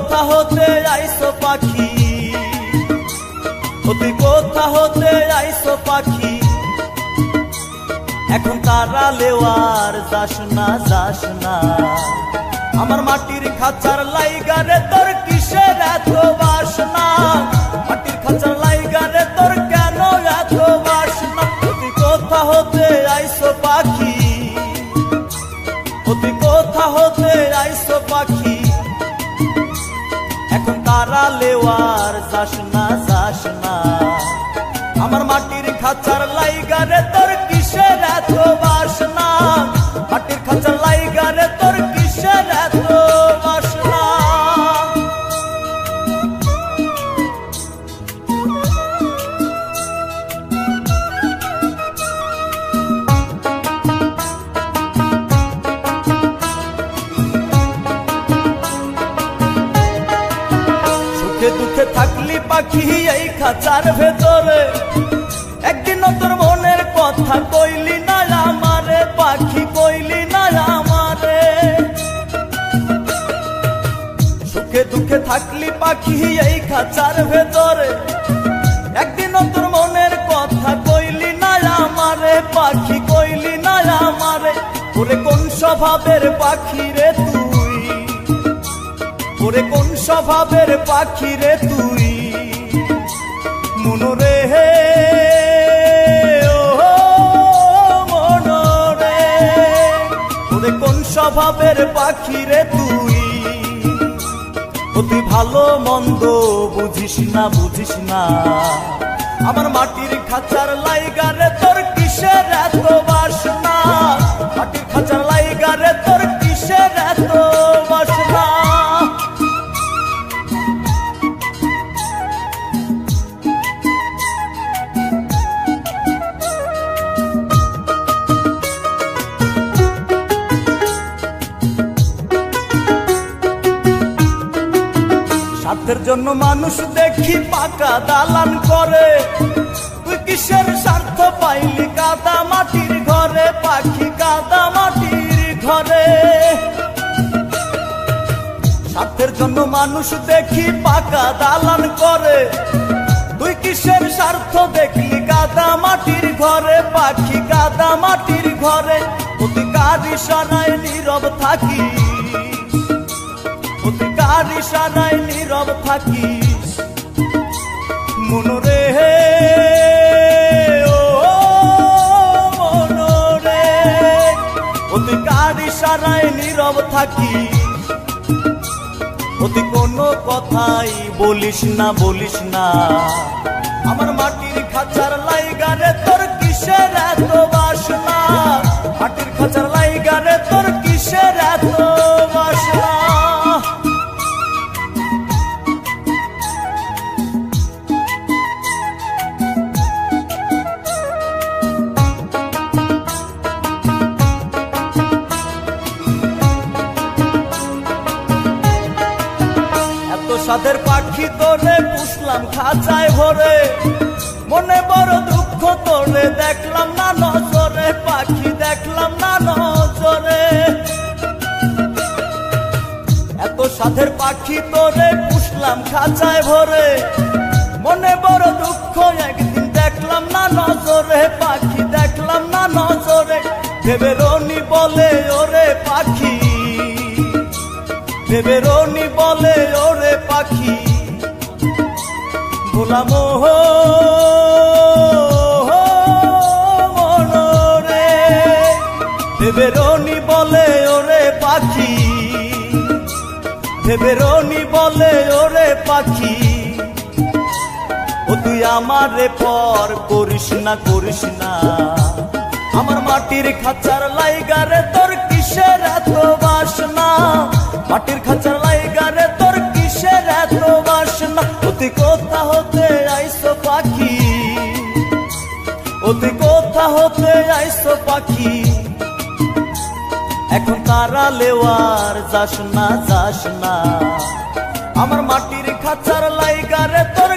কোথা হতে আইছো পাখি, তুই কোথা হতে আইছো পাখি, এখন তারা লেওয়ার যাস না যাস না। আমার মাটির খাঁচার লাইগারে তোর কিসের এত বাসনা, মাটির খাঁচার লাইগারে তোর কেন এত বাসনা। তুই কোথা হতে আইছো পাখি, তুই কোথা হতে আইছো পাখি, এখন তারা লেওয়ার যাস না যাস না। আমার মাটির খাঁচার লাইগারে তোর কিসের এত বাসনা, মাটির খাঁচার লাইগারে তোর কিসের এত বাসনা। সুখে দুঃখে থাকলি পাখি এই খাঁচার ভেতরে, একদিন তোর মনের কথা কইলি না আমারে পাখি, কইলি না আমারে। সুখে দুঃখে থাকলি পাখি এই খাঁচার ভেতরে, একদিন তোর মনের কথা কইলি না আমারে পাখি, কইলি না আমারে। ওরে কোন স্বভাবের পাখি রে তুই, ওরে কোন স্বভাবের পাখি রে তুই, মনোরে হে মনোরে। ওরে কোন স্বভাবের পাখি রে তুই, তুই ভালো মন্দ বুঝিস না বুঝিস না। আমার মাটির খাঁচার লাইগারে তোর কিসের এত বাসনা, মাটির খাঁচার লাইগারে তোর কিসের এত বাসনা। স্বার্থের জন্য মানুষ দেখি পাকা দালান করে, তুই কিসের স্বার্থ পাইলি কাদা মাটির ঘরে পাখি, কাদা মাটির ঘরে। স্বার্থের জন্য মানুষ দেখি পাকা দালান করে, তুই কিসের স্বার্থ দেখলি কাদা মাটির ঘরে পাখি, কাদা মাটির ঘরে। তুই কার ইশারায় নীরব থাকি, কার ইশারায় নীরব থাকিস, মনোরে ও মনোরে। তুই কার ইশারায় নীরব থাকিস, তুই কোনো কথাই বলিস না বলিস না। আমার মাটির খাঁচার লাইগারে তোর কিসের এত বাসনা, মাটির খাঁচার লাইগারে তোর কিসের এত বাসনা। সাদের পাখি তোরে পুষলাম খাঁচায় ভরে, মনে বড় দুঃখ তোরে দেখলাম না নজরে পাখি, দেখলাম না নজরে। এত সাদের পাখি তোরে পুষলাম খাঁচায় ভরে, মনে বড় দুঃখ একদিন দেখলাম না নজরে পাখি, দেখলাম না নজরে। ভেবে রনি বলে ওরে পাখি, ভেবে রনি বলে ওরে পাখি, ভোলাম মনোরে। ভেবে রনি বলে ওরে পাখি, ভেবে রনি বলে ওরে পাখি। তুই আমারে পর করিস না করিস না। আমার মাটির খাঁচার লাইগারে তোর কিসের এত বাসনা, মাটির খাঁচার লাইগারে তোর কিসের এত বাসনা। তুই কোথা হতে আইছো পাখি, তুই কোথা হতে আইছো পাখি, এখন তারা লেওয়ার যাস না যাস না। আমার মাটির খাঁচার লাইগারে তোর